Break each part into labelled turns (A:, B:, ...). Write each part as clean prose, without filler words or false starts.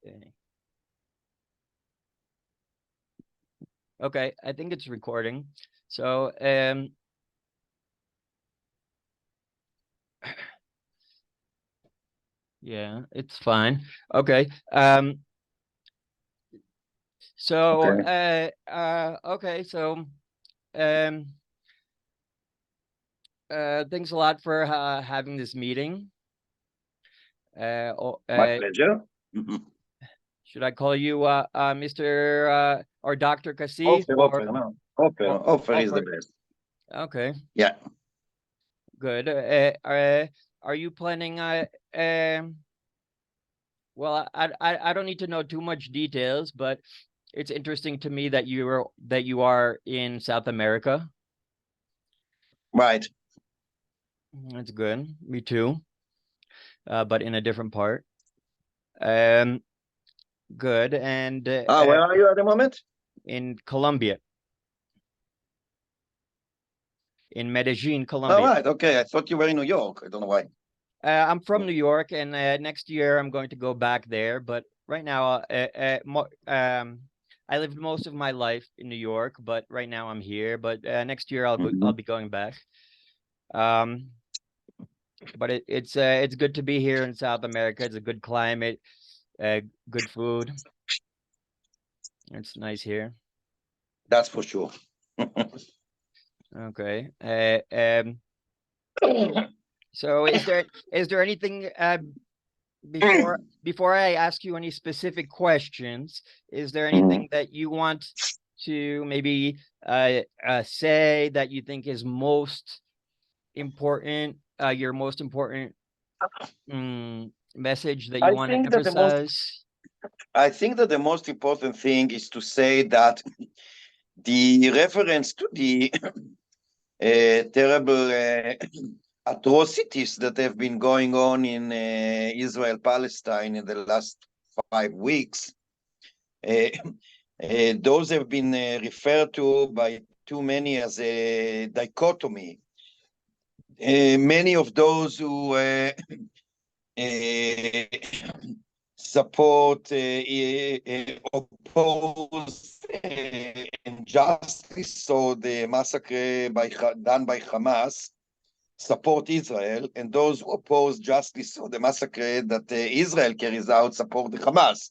A: Okay. Okay, I think it's recording. So, yeah, it's fine. Okay. So,
B: Okay.
A: okay. So, um, thanks a lot for having this meeting.
B: My pleasure.
A: Should I call you Mr. Or Dr. Cassif
B: Ofer,
A: or
B: Ofer, no. Ofer is the
A: Ofer?
B: best.
A: Okay,
B: Yeah.
A: good. Are you planning um well, I don't need to know too much details, but it's interesting to me that you are in South America.
B: Right.
A: That's good. Me too. But in a different part. Um, good. And
B: Where are you at the moment?
A: in Colombia, in Medellin,
B: All
A: Colombia.
B: right. Okay. I thought you were in New York. I don't know why.
A: I'm from New York, and next year I'm going to go back there. But right now, I lived most of my life in New York, but right now I'm here. But next year I'll
B: Mhm.
A: be going back. Um, but it's good to be here in South America. It's a good climate, uh, good food. It's nice here.
B: That's for sure.
A: Okay. So is there anything before I ask you any specific questions, is there
B: Mhm.
A: anything that you want to maybe say that you think is most important, your most important message that you
B: I
A: want to
B: think that the most
A: emphasize?
B: I think that the most important thing is to say that the reference to the terrible atrocities that have been going on in Israel Palestine in the last 5 weeks. Uh, those have been referred to by too many as a dichotomy. Many of those who uh, support, oppose, and justly so the massacre done by Hamas support Israel, and those who oppose justly so the massacre that Israel carries out support the Hamas.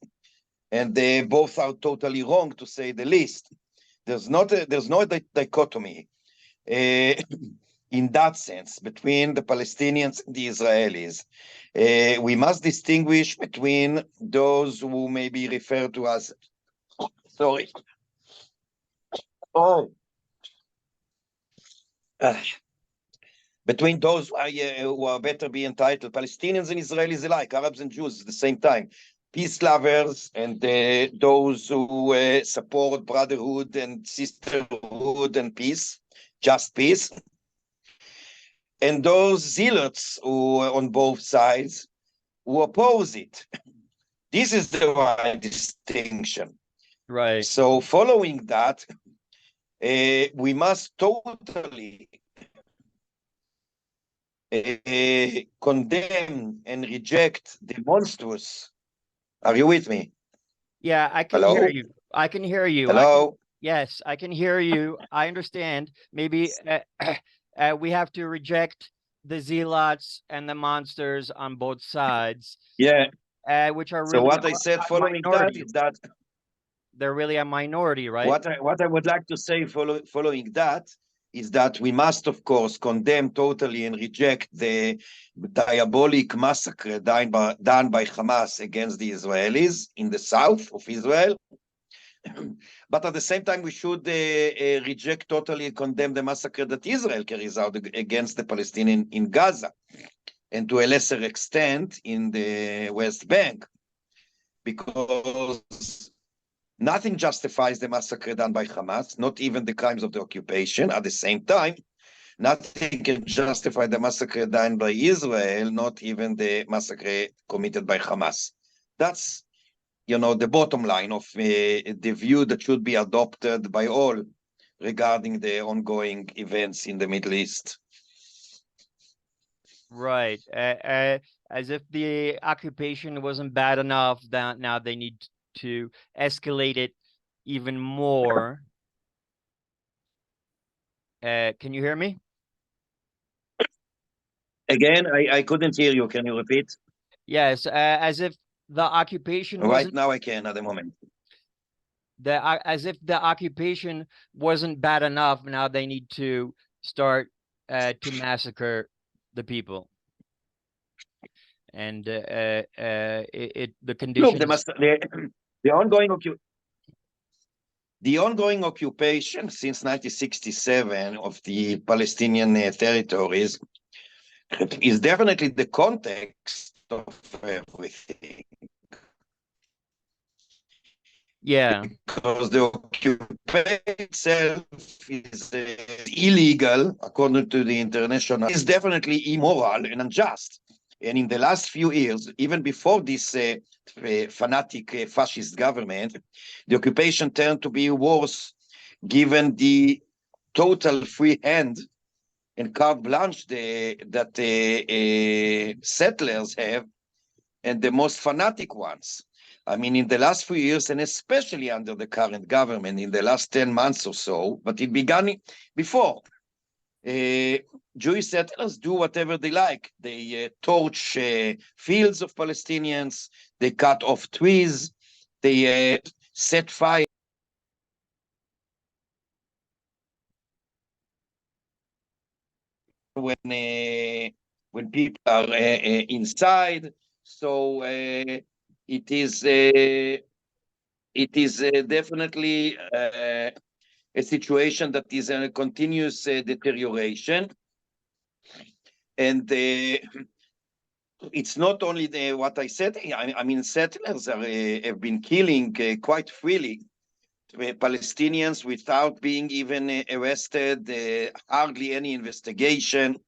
B: And they both are totally wrong, to say the least. There's no dichotomy uh, in that sense between the Palestinians and the Israelis. We must distinguish between those who may be referred to as, sorry, oh, uh, between those who are better be entitled, Palestinians and Israelis alike, Arabs and Jews at the same time, peace lovers, and those who support brotherhood and sisterhood and peace, just peace, and those zealots who are on both sides who oppose it. This is the right distinction.
A: Right.
B: So, following that, we must totally condemn and reject the monstrous. Are you with me?
A: Yeah, I can hear
B: Hello?
A: you. I can hear you.
B: Hello?
A: Yes, I can hear you. I understand. Maybe we have to reject the zealots and the monsters on both sides,
B: Yeah.
A: which are
B: So
A: really
B: what I said
A: a
B: following that
A: minority.
B: is that
A: They're really a minority, right?
B: what I would like to say following that is that we must, of course, condemn totally and reject the diabolic massacre done by Hamas against the Israelis in the south of Israel. But at the same time, we should reject totally and condemn the massacre that Israel carries out against the Palestinians in Gaza, and to a lesser extent in the West Bank, because nothing justifies the massacre done by Hamas, not even the crimes of the occupation. At the same time, nothing can justify the massacre done by Israel, not even the massacre committed by Hamas. That's, the bottom line of the view that should be adopted by all regarding the ongoing events in the Middle East.
A: Right. As if the occupation wasn't bad enough, that now they need to escalate it even more. Can you hear me?
B: Again, I couldn't hear you. Can you repeat?
A: Yes, as if the occupation
B: Right
A: wasn't
B: now I can at the moment.
A: as if the occupation wasn't bad enough. Now they need to start to massacre the people, and the
B: Look,
A: conditions.
B: the ongoing the ongoing occupation since 1967 of the Palestinian territories is definitely the context of everything.
A: Yeah.
B: Because the occupation itself is illegal, according to the international, is definitely immoral and unjust. And in the last few years, even before this fanatic fascist government, the occupation turned to be worse, given the total free hand and carte blanche that settlers have, and the most fanatic ones. I mean, in the last few years, and especially under the current government, in the last 10 months or so, but it began before. Jewish settlers do whatever they like. They torch fields of Palestinians, they cut off trees, they set fire when people are inside. So it is definitely a situation that is in a continuous deterioration. And it's not only what I said. I mean, settlers have been killing quite freely Palestinians without being even arrested, hardly any investigation,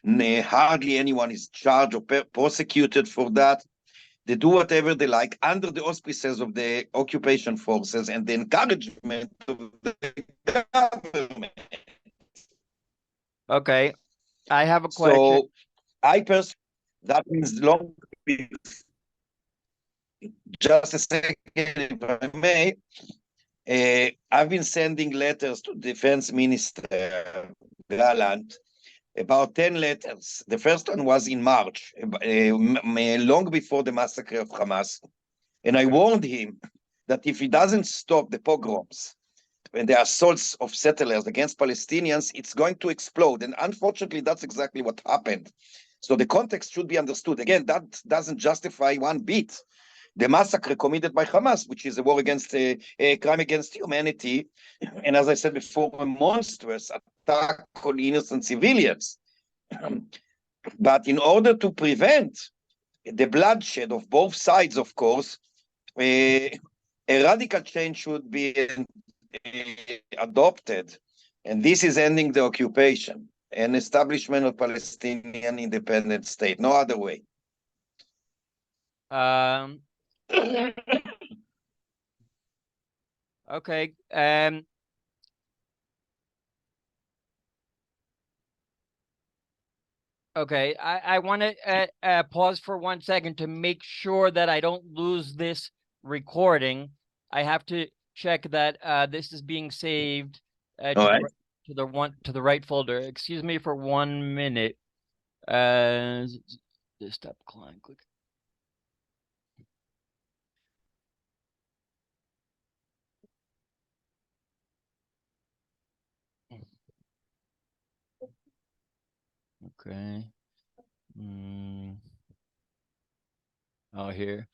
B: hardly anyone is charged or prosecuted for that. They do whatever they like under the auspices of the occupation forces and the encouragement of the government.
A: Okay. I have a question.
B: So I personally, that means long, just a second, if I may. I've been sending letters to Defense Minister Gallant, about 10 letters. The first one was in March, long before the massacre of Hamas. And I warned him that if he doesn't stop the pogroms and the assaults of settlers against Palestinians, it's going to explode. And unfortunately, that's exactly what happened. So the context should be understood. Again, that doesn't justify one bit the massacre committed by Hamas, which is a war against a crime against humanity, and as I said before, a monstrous attack on innocent civilians. But in order to prevent the bloodshed of both sides, of course, a radical change should be adopted, and this is ending the occupation and establishment of Palestinian independent state. No other way.
A: Um, okay. Okay. I want to pause for 1 second to make sure that I don't lose this recording. I have to check that this is being saved
B: All right.
A: to the right folder. Excuse me for 1 minute. Uh, stop client click. Okay. Oh, here.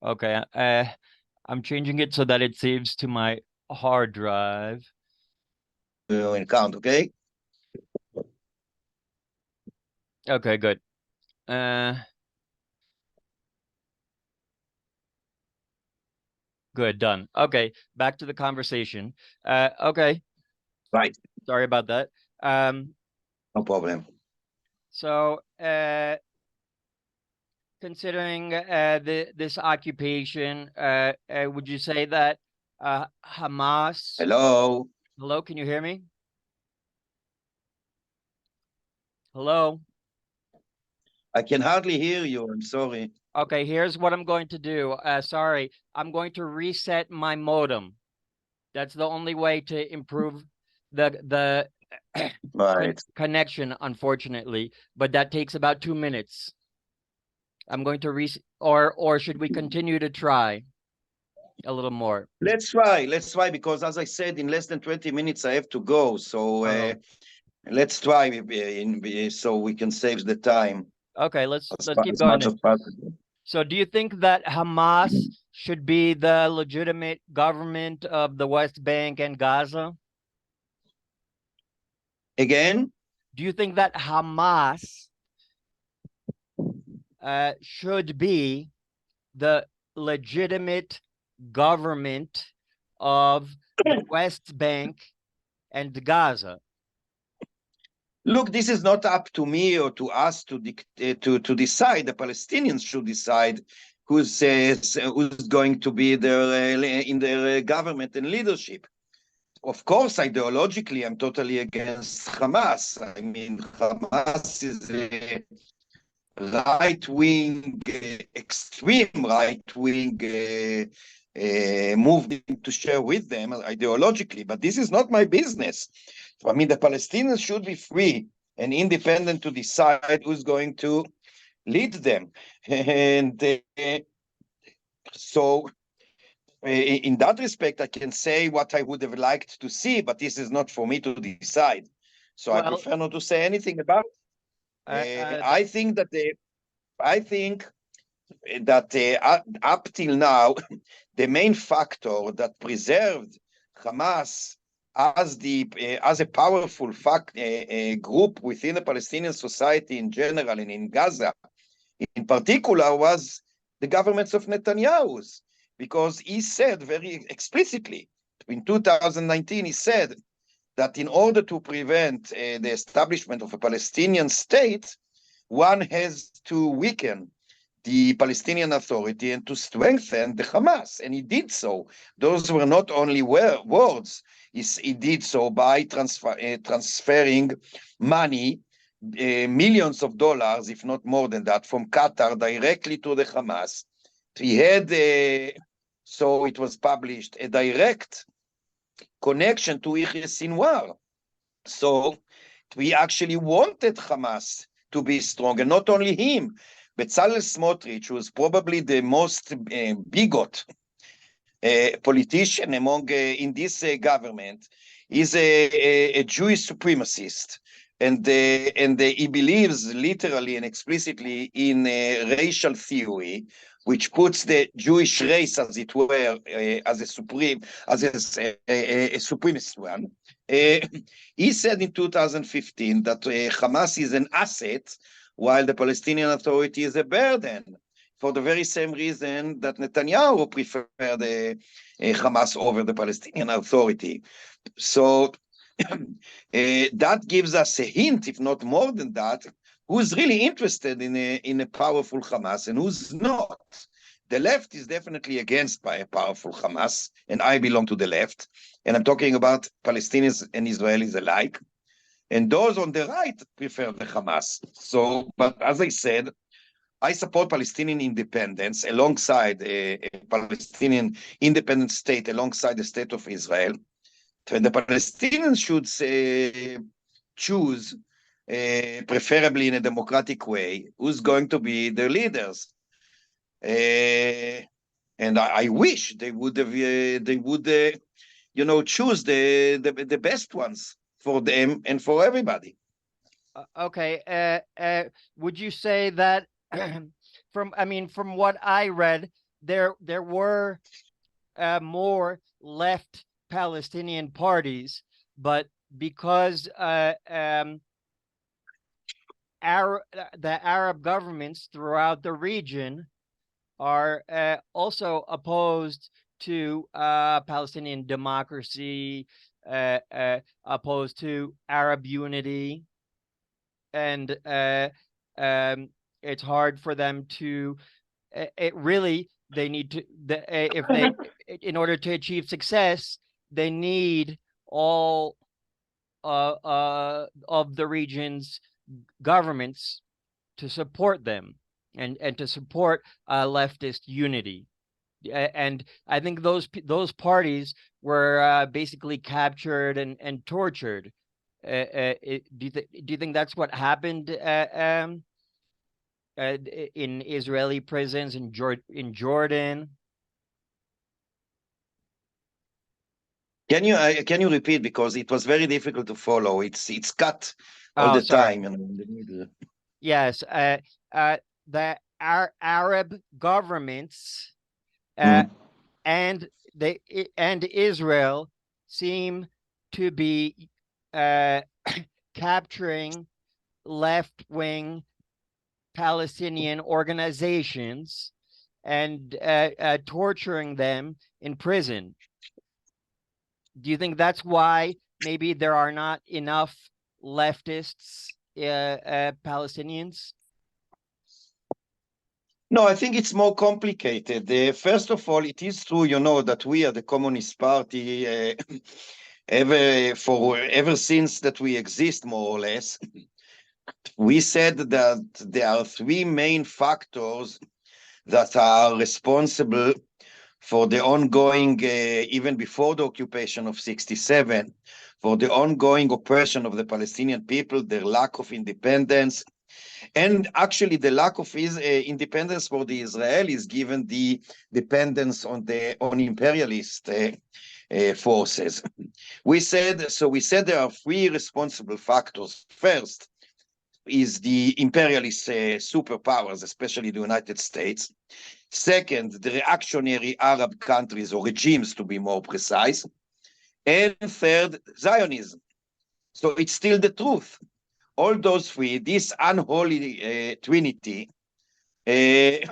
A: Okay. I'm changing it so that it saves to my hard drive.
B: Count, okay?
A: Okay, good. Uh, Good, done. Okay, back to the conversation. Okay,
B: Right.
A: sorry about that.
B: No problem.
A: So, considering this occupation, would you say that Hamas?
B: Hello.
A: Hello, can you hear me? Hello.
B: I can hardly hear you. I'm sorry.
A: Okay, here's what I'm going to do. Sorry, I'm going to reset my modem. That's the only way to improve the
B: Right.
A: connection, unfortunately. But that takes about 2 minutes. I'm going to or should we continue to try a little more?
B: Let's try. Let's try because, as I said, in less than 20 minutes I have to go. So
A: Oh,
B: let's try so we can save the time
A: okay. Let's keep
B: as
A: going
B: much
A: then.
B: as possible.
A: So, do you think that Hamas should be the legitimate government of the West Bank and Gaza?
B: Again,
A: Do you think that Hamas should be the legitimate government of the West Bank and Gaza?
B: look, this is not up to me or to us to decide. The Palestinians should decide who's going to be in their government and leadership. Of course, ideologically, I'm totally against Hamas. I mean, Hamas is a right wing, extreme right wing movement to share with them ideologically, but this is not my business. I mean, the Palestinians should be free and independent to decide who's going to lead them. And so, in that respect, I can say what I would have liked to see, but this is not for me to decide. So I
A: Well,
B: prefer not to say anything about it. I think that up till now, the main factor that preserved Hamas as a powerful group within the Palestinian society in general and in Gaza in particular was the governments of Netanyahu's, because he said very explicitly in 2019, he said that in order to prevent the establishment of a Palestinian state, one has to weaken the Palestinian Authority and to strengthen the Hamas. And he did so. Those were not only words, he did so by transferring money, millions of dollars, if not more than that, from Qatar directly to the Hamas. He had, so it was published, a direct connection to Yahya Sinwar. So we actually wanted Hamas to be strong, and not only him. Bezalel Smotrich was probably the most bigot politician among in this government. Is a Jewish supremacist, and he believes literally and explicitly in racial theory, which puts the Jewish race, as it were, as a supremacist one. He said in 2015 that Hamas is an asset, while the Palestinian Authority is a burden, for the very same reason that Netanyahu preferred Hamas over the Palestinian Authority. So that gives us a hint, if not more than that, who's really interested in a powerful Hamas and who's not. The left is definitely against by a powerful Hamas, and I belong to the left, and I'm talking about Palestinians and Israelis alike. And those on the right prefer the Hamas. So, but as I said, I support Palestinian independence alongside a Palestinian independent state alongside the state of Israel. And the Palestinians should choose, preferably in a democratic way, who's going to be their leaders. And I wish they would have, choose the best ones for them and for everybody.
A: Okay. Would you say that from what I read, there were more left Palestinian parties, but because the Arab governments throughout the region are also opposed to Palestinian democracy, opposed to Arab unity, and it's hard for them to. It really they need to if they in order to achieve success they need all of the region's governments to support them and to support leftist unity. And I think those parties were basically captured and tortured. Do you think that's what happened in Israeli prisons in Jordan?
B: Can you repeat, because it was very difficult to follow. It's cut all
A: Oh,
B: the
A: sorry.
B: time, in the middle.
A: Yes, the Arab governments
B: Mm.
A: and and Israel seem to be uh, capturing left-wing Palestinian organizations and torturing them in prison. Do you think that's why maybe there are not enough leftists Palestinians?
B: No, I think it's more complicated. First of all, it is true, that we are the Communist Party ever since that we exist, more or less. We said that there are three main factors that are responsible for the ongoing, even before the occupation of 67, for the ongoing oppression of the Palestinian people, their lack of independence, and actually the lack of independence for the Israelis, given the dependence on imperialist forces. We said there are three responsible factors. First is the imperialist superpowers, especially the United States. Second, the reactionary Arab countries or regimes, to be more precise. And third, Zionism. So it's still the truth. All those three, this unholy trinity, is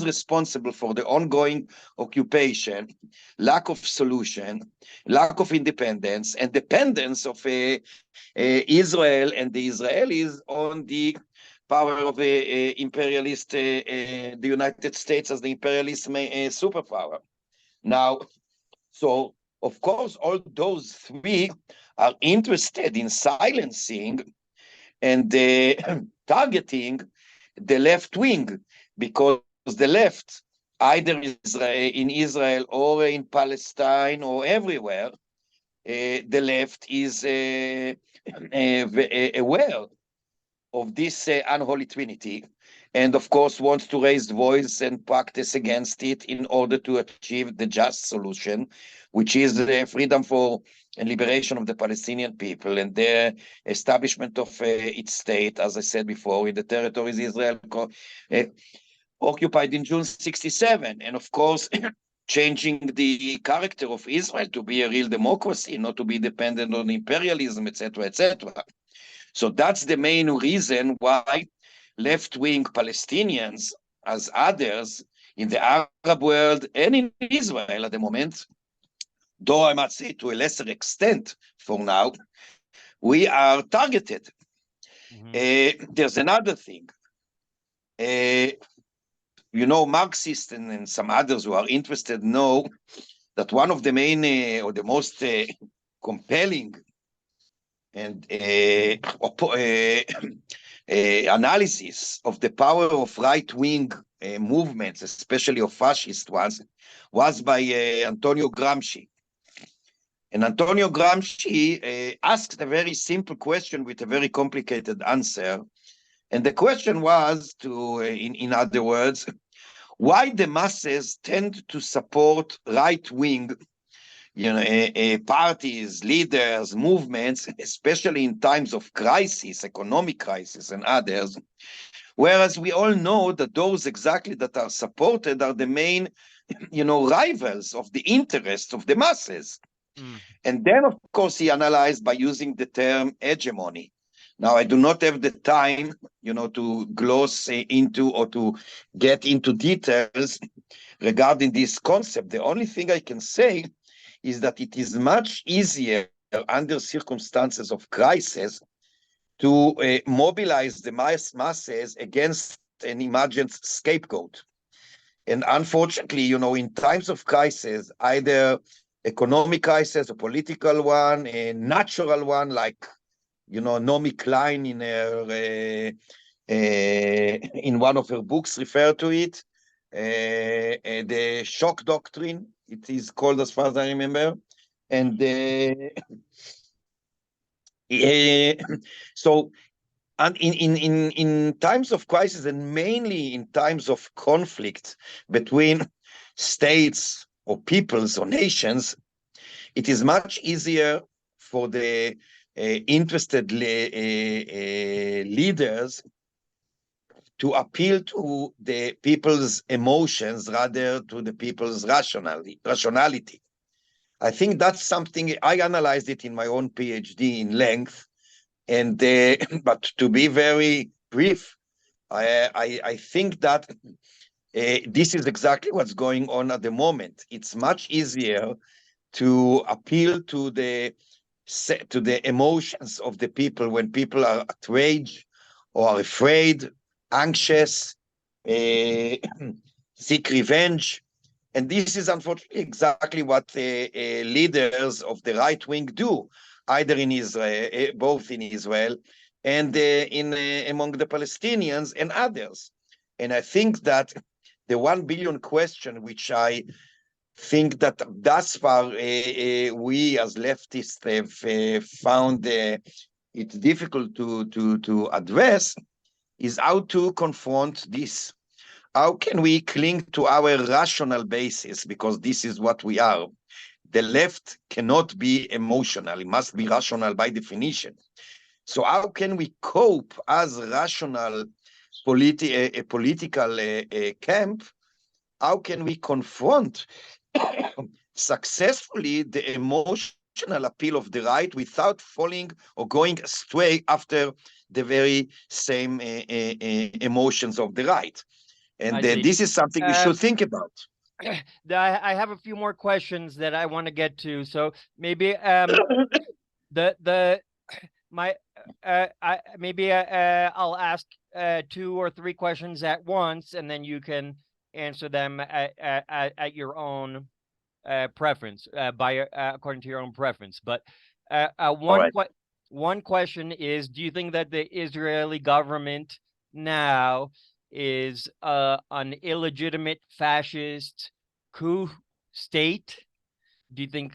B: responsible for the ongoing occupation, lack of solution, lack of independence, and dependence of Israel and the Israelis on the power of imperialist, the United States as the imperialist superpower. Now, so of course, all those three are interested in silencing and targeting the left wing, because the left, either in Israel or in Palestine or everywhere, the left is aware of this unholy trinity, and of course wants to raise voice and practice against it in order to achieve the just solution, which is the freedom for and liberation of the Palestinian people and their establishment of its state, as I said before, in the territories Israel occupied in June 67, and of course changing the character of Israel to be a real democracy, not to be dependent on imperialism, etc., etc. So that's the main reason why left-wing Palestinians, as others in the Arab world and in Israel at the moment, though I must say to a lesser extent for now, we are targeted. There's another thing. Marxists and some others who are interested know that one of the main or the most compelling and analysis of the power of right-wing movements, especially of fascist ones, was by Antonio Gramsci. And Antonio Gramsci asked a very simple question with a very complicated answer. And the question was, in other words, why the masses tend to support right-wing parties, leaders, movements, especially in times of crisis, economic crisis and others, whereas we all know that those exactly that are supported are the main, rivals of the interests of the masses. And then, of course, he analyzed by using the term hegemony. Now, I do not have the time, to gloss into or to get into details, regarding this concept. The only thing I can say is that it is much easier under circumstances of crisis to mobilize the masses against an imagined scapegoat. And unfortunately, in times of crisis, either economic crisis, a political one, a natural one, like, Naomi Klein in one of her books referred to it, the shock doctrine, it is called as far as I remember. And so and in times of crisis, and mainly in times of conflict between states or peoples or nations, it is much easier for the interested leaders to appeal to the people's emotions rather to the people's rationality. I think that's something I analyzed it in my own PhD in length. And but to be very brief, I think that this is exactly what's going on at the moment. It's much easier to appeal to the emotions of the people when people are outraged or are afraid, anxious, seek revenge. And this is unfortunately exactly what the leaders of the right wing do, either in Israel, both in Israel and in among the Palestinians and others. And I think that the 1 billion question, which I think that thus far we as leftists have found it difficult to address, is how to confront this. How can we cling to our rational basis? Because this is what we are. The left cannot be emotional. It must be rational by definition. So how can we cope as rational political camp? How can we confront successfully the emotional appeal of the right without falling or going astray after the very same emotions of the right? And
A: I see.
B: this is something we should think about.
A: I have a few more questions that I want to get to. So maybe the my I maybe I'll ask 2 or 3 questions at once, and then you can answer them at your own preference, according to your own preference. But
B: All right.
A: one question is: do you think that the Israeli government now is an illegitimate fascist coup state? Do you think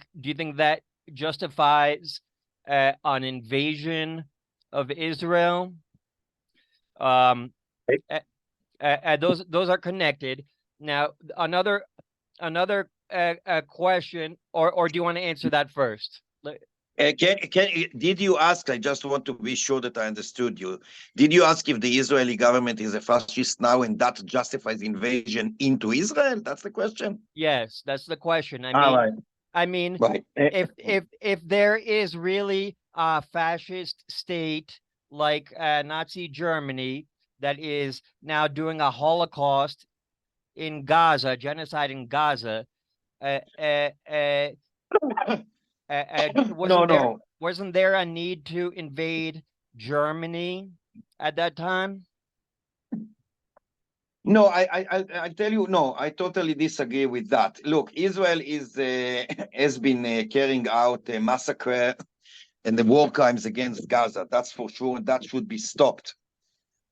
A: that justifies an invasion of Israel? Um, those are connected. Now, another question, or do you want to answer that first?
B: Did you ask? I just want to be sure that I understood you. Did you ask if the Israeli government is a fascist now, and that justifies invasion into Israel? That's the question.
A: Yes, that's the question.
B: Right.
A: I mean,
B: Right.
A: if there is really a fascist state like Nazi Germany that is now doing a Holocaust in Gaza, genocide in Gaza, uh, uh, uh,
B: No, no.
A: wasn't there a need to invade Germany at that time?
B: No, I tell you, no, I totally disagree with that. Look, Israel has been carrying out a massacre and the war crimes against Gaza. That's for sure, and that should be stopped.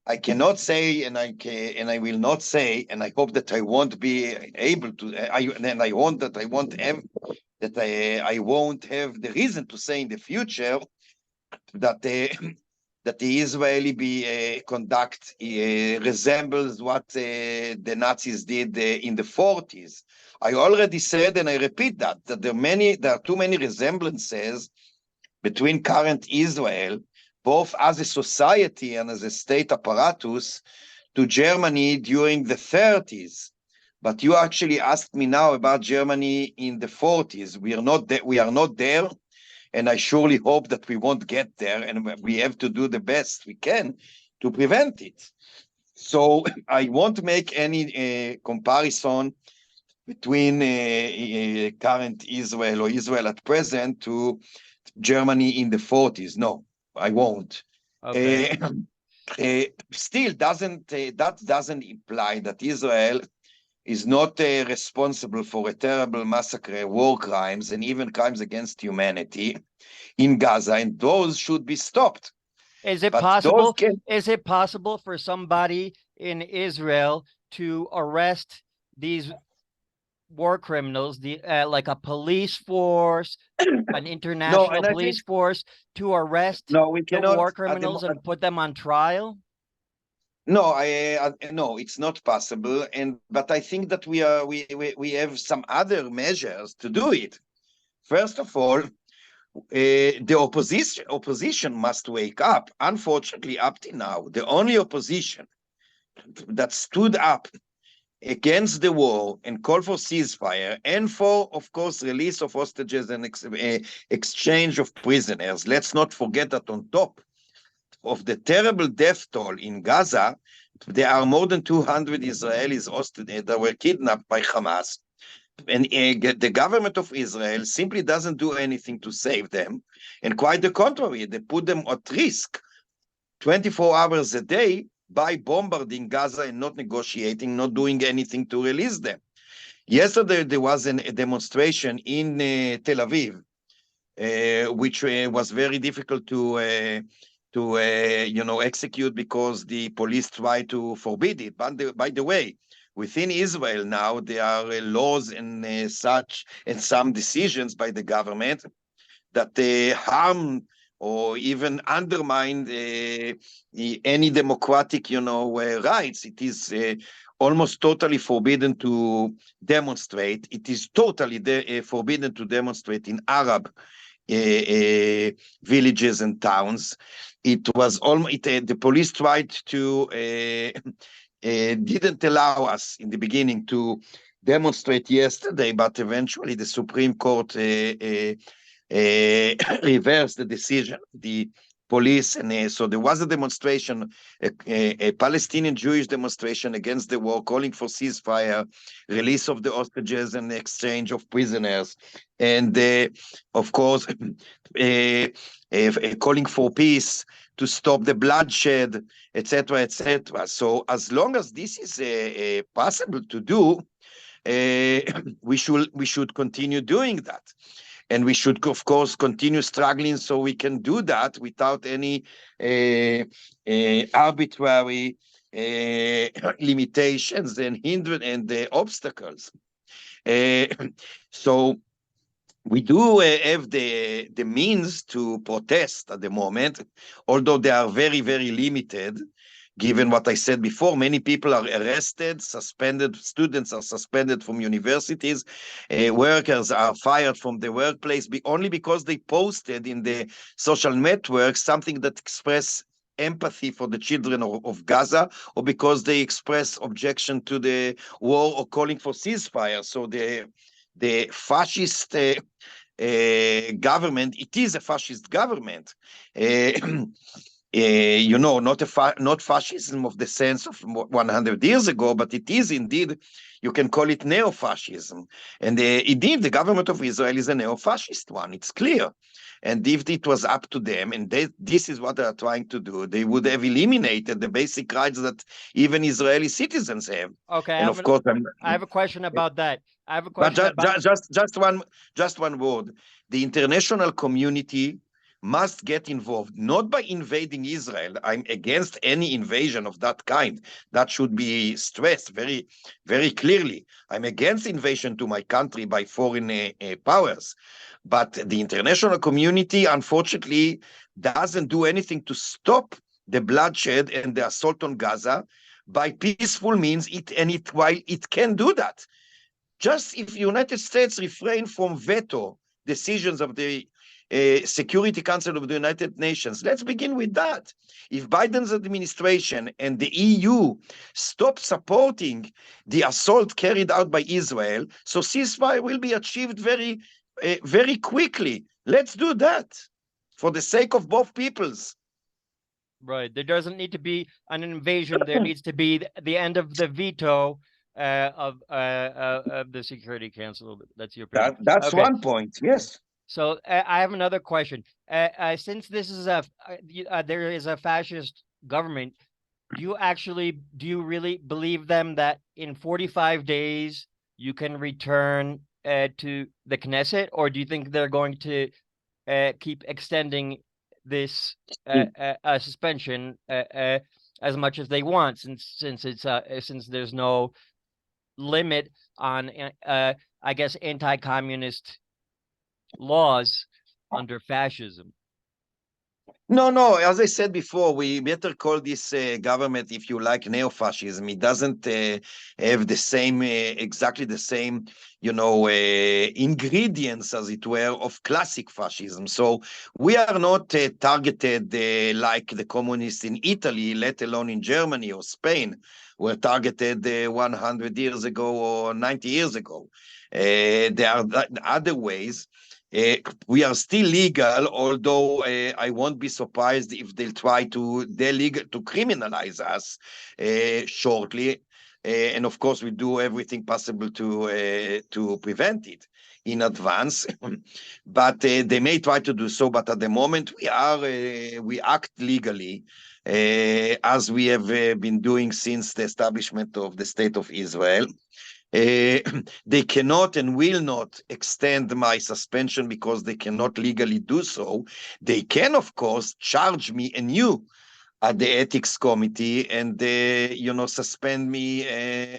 B: I cannot say, and I will not say, and I hope that I won't be able to. I want that I won't have that I won't have the reason to say in the future that that the Israeli conduct resembles what the Nazis did in the 40s. I already said, and I repeat that there are too many resemblances between current Israel, both as a society and as a state apparatus, to Germany during the 30s. But you actually asked me now about Germany in the 40s. We are not there, and I surely hope that we won't get there, and we have to do the best we can to prevent it. So I won't make any comparison between current Israel or Israel at present to Germany in the 40s. No, I won't.
A: Okay.
B: Still doesn't that doesn't imply that Israel is not responsible for a terrible massacre, war crimes, and even crimes against humanity in Gaza, and those should be stopped.
A: Is it
B: But those
A: possible?
B: can
A: Is it possible for somebody in Israel to arrest these war criminals, like a police force, an
B: no,
A: international
B: and I
A: police
B: think
A: force, to arrest
B: no, we
A: the
B: cannot
A: war criminals and put them on trial?
B: no, no, it's not possible. And but I think that we have some other measures to do it. First of all, the opposition must wake up. Unfortunately, up to now, the only opposition that stood up against the war and called for ceasefire and for, of course, release of hostages and exchange of prisoners. Let's not forget that on top of the terrible death toll in Gaza, there are more than 200 Israelis that were kidnapped by Hamas. And the government of Israel simply doesn't do anything to save them. And quite the contrary, they put them at risk 24 hours a day by bombarding Gaza and not negotiating, not doing anything to release them. Yesterday, there was a demonstration in Tel Aviv, which was very difficult to execute because the police tried to forbid it. But by the way, within Israel now there are laws and such and some decisions by the government that harm or even undermine any democratic, rights. It is almost totally forbidden to demonstrate. It is totally forbidden to demonstrate in Arab villages and towns. It was almost the police tried to didn't allow us in the beginning to demonstrate yesterday, but eventually the Supreme Court reversed the decision. The police and so there was a demonstration, a Palestinian Jewish demonstration against the war, calling for ceasefire, release of the hostages, and exchange of prisoners, and of course, calling for peace to stop the bloodshed, etc., etc. So as long as this is possible to do, we should continue doing that. And we should, of course, continue struggling so we can do that without any arbitrary limitations and hindrance and obstacles. So we do have the means to protest at the moment, although they are very, very limited. Given what I said before, many people are arrested, suspended, students are suspended from universities, workers are fired from the workplace only because they posted in the social network something that express empathy for the children of Gaza, or because they express objection to the war or calling for ceasefire. So the fascist government, it is a fascist government. Not fascism of the sense of 100 years ago, but it is indeed, you can call it neo-fascism. And indeed, the government of Israel is a neo-fascist one, it's clear. And if it was up to them, and this is what they are trying to do, they would have eliminated the basic rights that even Israeli citizens have.
A: Okay,
B: And of course,
A: I have a question about that. I have a
B: but
A: question about
B: just one word. The international community must get involved, not by invading Israel. I'm against any invasion of that kind. That should be stressed very, very clearly. I'm against invasion to my country by foreign powers. But the international community, unfortunately, doesn't do anything to stop the bloodshed and the assault on Gaza by peaceful means. While it can do that, just if the United States refrain from veto decisions of the Security Council of the United Nations. Let's begin with that. If Biden's administration and the EU stop supporting the assault carried out by Israel, so ceasefire will be achieved very, very quickly. Let's do that for the sake of both peoples.
A: right. There doesn't need to be an invasion. There needs to be the end of the veto of the Security Council. That's your opinion.
B: That's
A: Okay.
B: one point. Yes.
A: So I have another question. Since this is there is a fascist government, do you really believe them that in 45 days you can return to the Knesset, or do you think they're going to keep extending this suspension as much as they want, since there's no limit on I guess anti-communist laws under fascism?
B: No, no. As I said before, we better call this government, if you like, neo-fascism. It doesn't have the same, exactly the same, ingredients, as it were, of classic fascism. So we are not targeted like the communists in Italy, let alone in Germany or Spain, were targeted 100 years ago or 90 years ago. There are other ways. We are still legal, although I won't be surprised if they'll try to criminalize us shortly. And of course, we do everything possible to prevent it in advance. But they may try to do so. But at the moment, we act legally, as we have been doing since the establishment of the State of Israel. They cannot and will not extend my suspension because they cannot legally do so. They can, of course, charge me anew at the ethics committee and suspend me,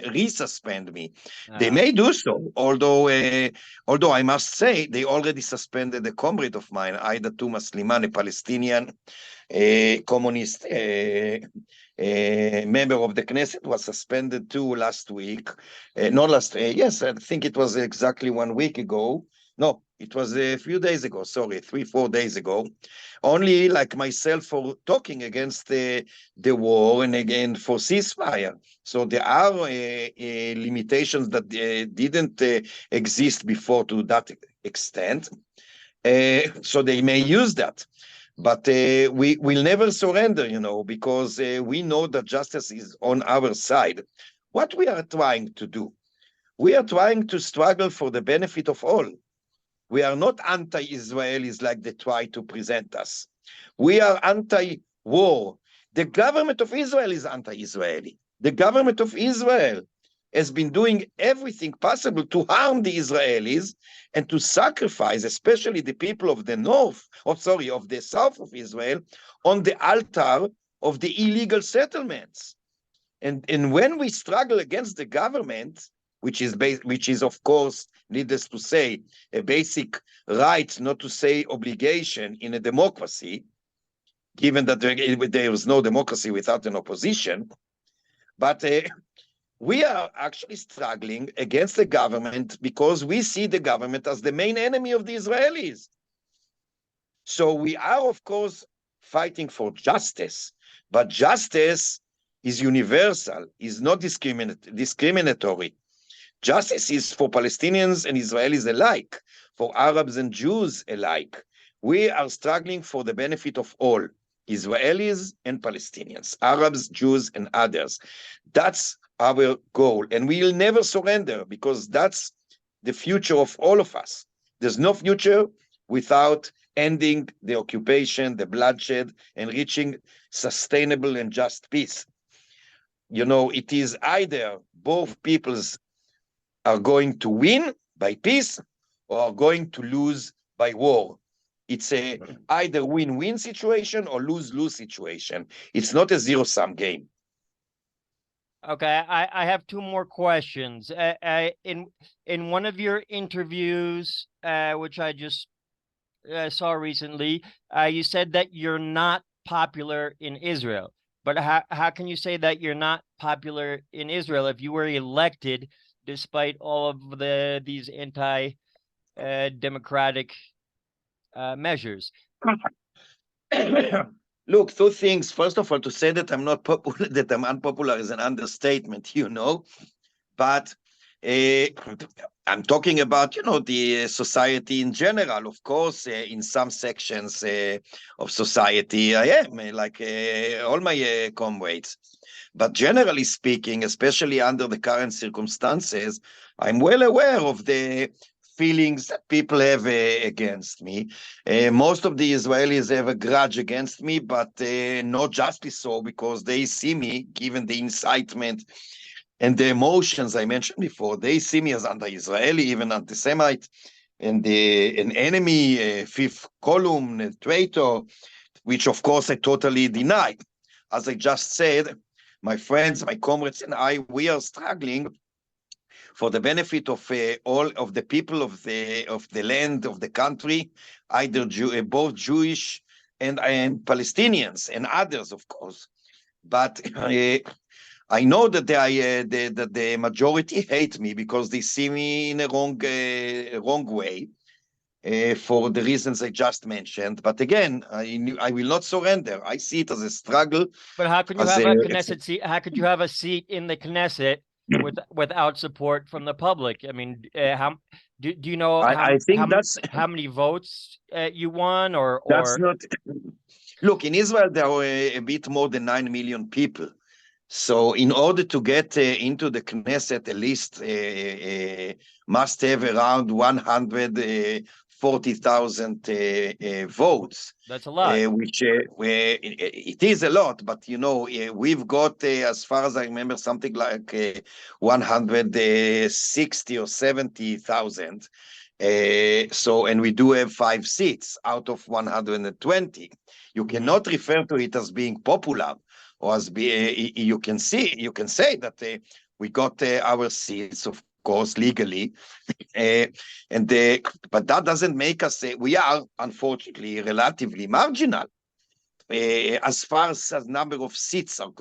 B: resuspend me. They may do so, although I must say they already suspended a comrade of mine, Aida Tuma Sliman, a Palestinian communist member of the Knesset, was suspended too last week. Not last, yes, I think it was exactly 1 week ago. No, it was a few days ago, sorry, 3-4 days ago. Only like myself for talking against the war and again for ceasefire. So there are limitations that didn't exist before to that extent. So they may use that. But we will never surrender, because we know that justice is on our side. What we are trying to do, we are trying to struggle for the benefit of all. We are not anti-Israelis like they try to present us. We are anti-war. The government of Israel is anti-Israeli. The government of Israel has been doing everything possible to harm the Israelis and to sacrifice, especially the people of the of the south of Israel, on the altar of the illegal settlements. And when we struggle against the government, which is of course, needless to say, a basic right, not to say obligation in a democracy, given that there is no democracy without an opposition, but we are actually struggling against the government because we see the government as the main enemy of the Israelis. So we are, of course, fighting for justice, but justice is universal, is not discriminatory. Justice is for Palestinians and Israelis alike, for Arabs and Jews alike. We are struggling for the benefit of all, Israelis and Palestinians, Arabs, Jews, and others. That's our goal, and we will never surrender because that's the future of all of us. There's no future without ending the occupation, the bloodshed, and reaching sustainable and just peace. It is either both peoples are going to win by peace or are going to lose by war. It's a either win-win situation or lose-lose situation. It's not a zero-sum game.
A: Okay, I have two more questions. In one of your interviews, which I just saw recently, you said that you're not popular in Israel. But how can you say that you're not popular in Israel if you were elected despite all of these anti-democratic measures?
B: Look, two things. First of all, to say that I'm not popular, that I'm unpopular is an understatement, But I'm talking about, the society in general. Of course, in some sections of society, I am like all my comrades. But generally speaking, especially under the current circumstances, I'm well aware of the feelings that people have against me. Most of the Israelis have a grudge against me, but not justly so, because they see me, given the incitement and the emotions I mentioned before, they see me as anti-Israeli, even anti-Semite, and an enemy, fifth column, a traitor, which of course I totally deny. As I just said, my friends, my comrades, and I, we are struggling for the benefit of all of the people of the land, of the country, either both Jewish and Palestinians and others, of course. But I know that the majority hate me because they see me in a wrong way. For the reasons I just mentioned, but again, I will not surrender. I see it as a struggle.
A: But how can you
B: As
A: have a Knesset seat? How could you have a seat in the Knesset without support from the public? I mean, how do you know
B: I think
A: how many votes you won,
B: that's
A: or
B: not. Look, in Israel there are a bit more than 9 million people. So, in order to get into the Knesset, at least must have around 140,000 votes,
A: that's a lot.
B: which it is a lot. But we've got, as far as I remember, something like 160 or 70,000. So, and we do have 5 seats out of 120. You cannot refer to it as being popular, or as you can say that we got our seats, of course, legally, but that doesn't make us. We are unfortunately relatively marginal as far as number of seats are